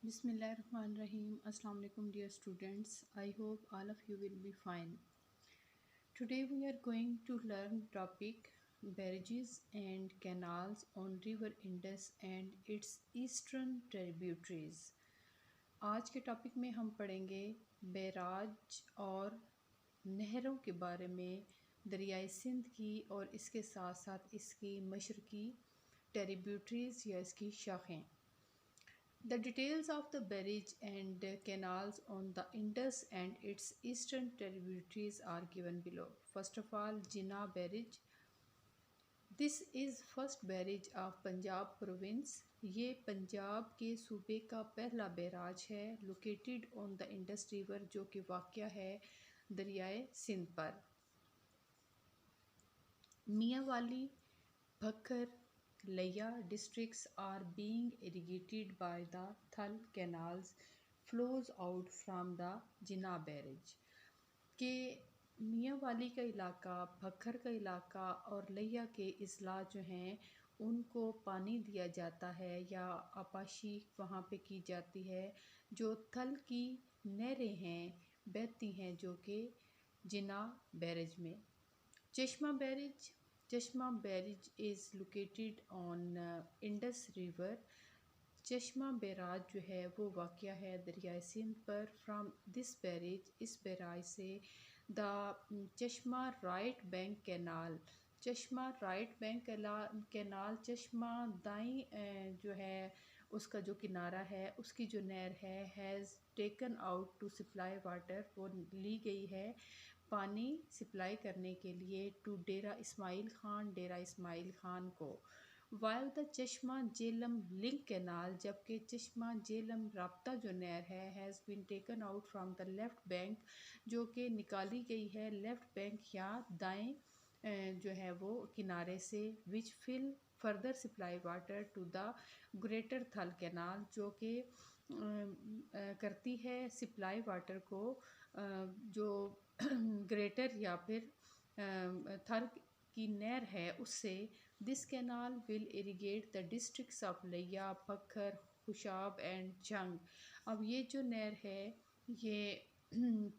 Bismillahirrahmanirrahim. Assalamu alaikum dear students. I hope all of you will be fine. Today we are going to learn topic barrages and canals on river Indus and its eastern tributaries. आज के topic में हम पढ़ेंगे barrage और नहरों के बारे में, दरियाई सिंध की और इसके साथ साथ इसकी मशरकी ट्रिब्यूटरीज या इसकी शाखें। The details of the barrage and canals on the Indus and its eastern tributaries are given below. First of all, Jinnah Barrage. This is first barrage of Punjab province. ये पंजाब के सूबे का पहला बैराज है, located on the Indus River, जो कि वाक़या है दरियाए सिंध पर। Mianwali, Bhakkar, Laya districts are being irrigated by the Thal canals flows out from the Jinnah barrage के मियांवाली का इलाका, भक्खर का इलाका और लैया के अजला जो हैं उनको पानी दिया जाता है या आपाशी वहाँ पे की जाती है। जो थल की नहरें हैं बहती हैं जो कि जिन्ना बैरेज में। चश्मा barrage is located on Indus river. चश्मा बैराज जो है वो वाक़या है दरियाए सिंध पर। फ्राम दिस बैरेज, इस बैराज से द चश्मा राइट बैंक कैनाल, चश्मा राइट बैंक कैनाल, चश्मा दाईं जो है उसका जो किनारा है उसकी जो नहर है has taken out to supply water, वो ली गई है पानी सप्लाई करने के लिए टू डेरा इस्माइल ख़ान को। वाइल द चश्मा जेलम लिंक कैनाल, जबकि चश्मा जेलम राब्ता जो नहर है has been taken out from the left bank, जो कि निकाली गई है लेफ़्ट बैंक या दाएं जो है वो किनारे से, which fill further supply water to the greater Thal canal, जो कि करती है सप्लाई वाटर को जो ग्रेटर या फिर थल की नहर है उससे। This canal will irrigate the districts of लैया, भक्खर, खुशाब एंड जंग। अब ये जो नहर है ये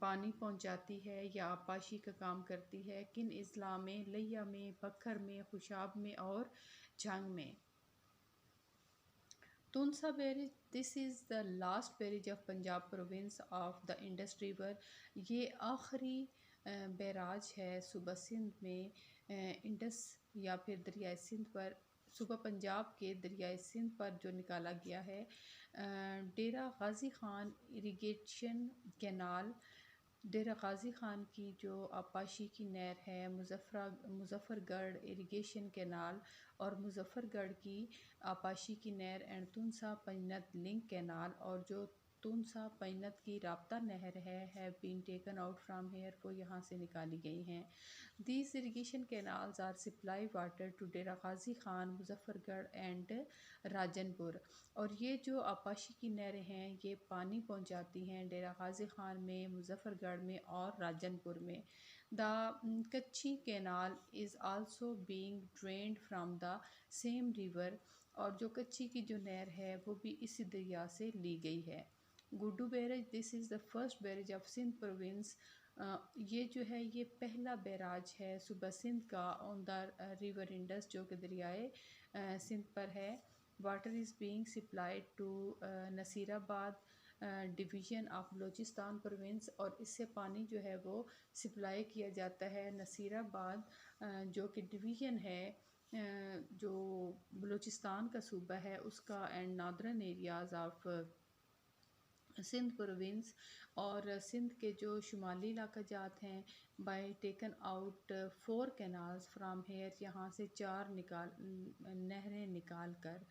पानी पहुंचाती है या आपाशी का काम करती है किन अजला में? लैया में, भक्खर में, खुशाब में और जंग में। Taunsa barrage, this is the last barrage of Punjab province of the Indus river. ये आखिरी बैराज है सूबा सिंध में इंडस या फिर दरियाए सिंध पर, सूबा पंजाब के दरियाए सिंध पर जो निकाला गया है। डेरा गाज़ी ख़ान इरिगेशन कैनाल, डेरा गाज़ी ख़ान की जो आपाशी की नहर है, मुज़फ़्फ़रगढ़ इरिगेशन कैनाल और मुज़फ़्फ़रगढ़ की आपाशी की नहर and Taunsa Panjnad link canal, और जो तुनसा पंजनत की राब्ता नहर है have been taken out from here, वो यहाँ से निकाली गई हैं। These irrigation canals are supply water to Dera Ghazi Khan, Muzaffargarh and Rajanpur. और ये जो आपाशी की नहरें हैं ये पानी पहुँचाती हैं डेरा गाज़ी ख़ान में, मुज़फ़्फ़रगढ़ में और राजनपुर में। द कच्ची canal is also being drained from the same river, और जो कच्ची की जो नहर है वो भी इसी दरिया से ली गई है। Guddu barrage, this is the first barrage of Sindh province. ये जो है ये पहला बैराज है सूबा सिंध का ऑन द रिवर इंडस, जो कि दरियाए सिंध पर है। Water is being supplied to Nasirabad division of Balochistan province, और इससे पानी जो है वो सप्लाई किया जाता है नसीराबाद जो कि डिवीज़न है जो बलूचिस्तान का सूबा है उसका and northern areas of Sindh province. और सिंध के जो शुमाली इलाका जात हैं by taken out 4 canals from here, यहाँ से 4 नहरें निकाल कर।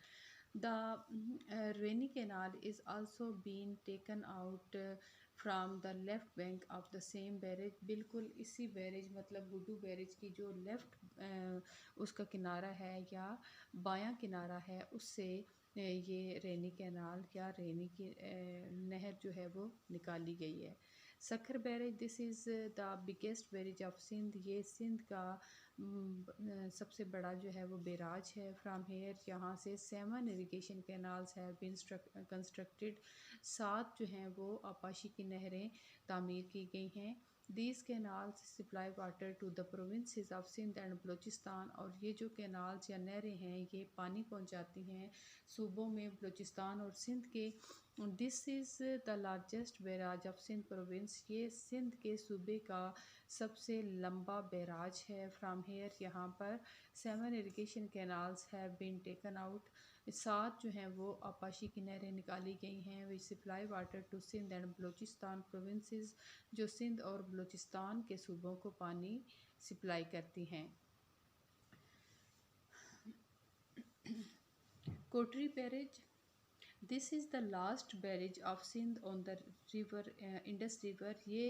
The Rainee canal is also been taken out from the left bank of the same barrage. बिल्कुल इसी बैरेज मतलब गुड्डू बैरेज की जो लेफ़्ट उसका किनारा है या बायां किनारा है उससे ये रेनी कैनाल या रेनी की नहर जो है वो निकाली गई है। Sukkur barrage, this is the biggest barrage of Sindh, ये सिंध का सबसे बड़ा जो है वो बैराज है। फ्राम हेयर, यहाँ से 7 irrigation canals have been constructed, 7 जो हैं वो आपाशी की नहरें तामीर की गई हैं। These canals supply water to the provinces of Sindh and Balochistan, और ये जो कैनाल्स या नहरें हैं ये पानी पहुँचाती हैं सूबों में बलूचिस्तान और सिंध के। This is the largest barrage of Sindh province, ये सिंध के सूबे का सबसे लंबा बैराज है। फ्राम हेयर, यहाँ पर 7 irrigation canals have been taken out, 7 जो हैं वो आपाशी की नहरें निकाली गई हैं। Which supply water to Sindh and Balochistan provinces, जो सिंध और बलूचिस्तान के सूबों को पानी सप्लाई करती हैं। Kotri barrage, this is the last barrage of Sindh on the river Indus river, ये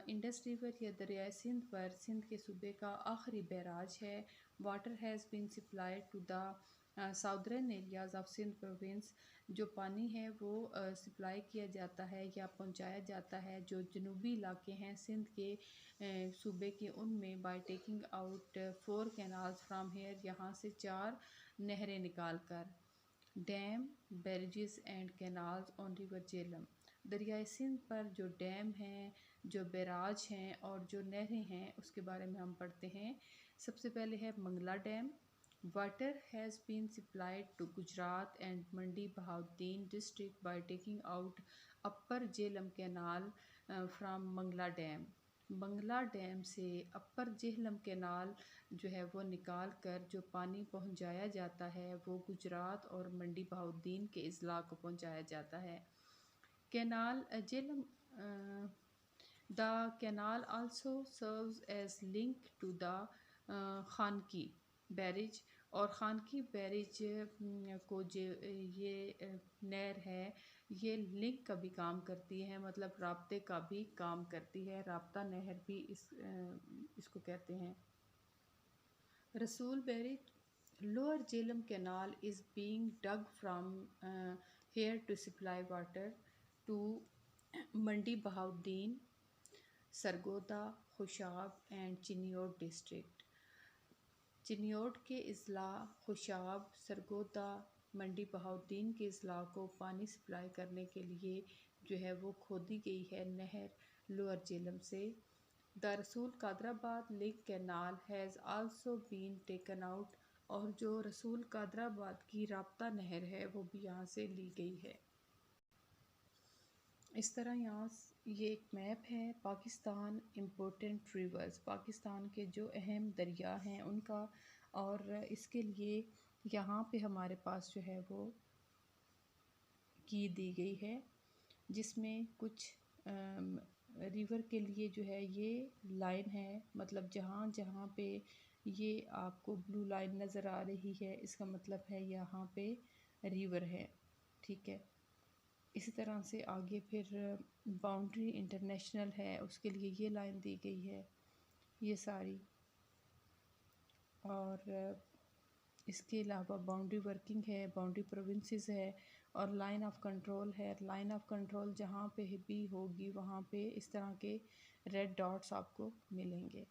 इंडस रिवर या दरियाए सिंध पर सिंध के सूबे का आखिरी बैराज है। Water has been supplied to the southern areas of Sindh province, जो पानी है वो सप्लाई किया जाता है या पहुंचाया जाता है जो जनूबी इलाके हैं सिंध के सूबे के, उनमें by taking out 4 canals from here, यहाँ से 4 नहरें निकाल कर। Dam, barrages and canals on river Jhelum, दरियाए सिंध पर जो डैम हैं, जो बैराज हैं और जो नहरें हैं उसके बारे में हम पढ़ते हैं। सबसे पहले है Mangla dam. Water has been supplied to Gujrat and Mandi Bahauddin district by taking out upper Jhelum canal from Mangla dam. Mangla dam से अपर झेलम कैनाल जो है वो निकाल कर जो पानी पहुंचाया जाता है वो गुजरात और मंडी बहाउद्दीन के अजला को पहुंचाया जाता है। Canal Jhelum, the canal also serves as link to the Khanki barrage, और खानकी बैरेज को जो ये नहर है ये लिंक का भी काम करती है, मतलब राब्ते का भी काम करती है। राब्ता नहर भी इसको कहते हैं। Rasul barrage, lower Jhelum canal is being dug from here to supply water to Mandi Bahauddin, Sargodha, Khushab and Chiniot district. Chiniot के अजला, खुशाब, सरगोदा, मंडी बहाउद्दीन के अजला को पानी सप्लाई करने के लिए जो है वो खोदी गई है नहर लोअर झेलम से। The Rasul Qadirabad link canal has also been taken out, और जो रसूल कादराबाद की राब्ता नहर है वो भी यहाँ से ली गई है। इस तरह यहाँ ये एक मैप है पाकिस्तान इम्पोर्टेंट रिवर्स, पाकिस्तान के जो अहम दरिया हैं उनका, और इसके लिए यहाँ पे हमारे पास जो है वो की दी गई है जिसमें कुछ रिवर के लिए जो है ये लाइन है, मतलब जहाँ जहाँ पे ये आपको ब्लू लाइन नज़र आ रही है इसका मतलब है यहाँ पे रिवर है, ठीक है। इसी तरह से आगे फिर बाउंड्री इंटरनेशनल है, उसके लिए ये लाइन दी गई है ये सारी, और इसके अलावा बाउंड्री वर्किंग है, बाउंड्री प्रोविंसेस है, और लाइन ऑफ कंट्रोल है। लाइन ऑफ कंट्रोल जहाँ पे भी होगी वहाँ पे इस तरह के रेड डॉट्स आपको मिलेंगे।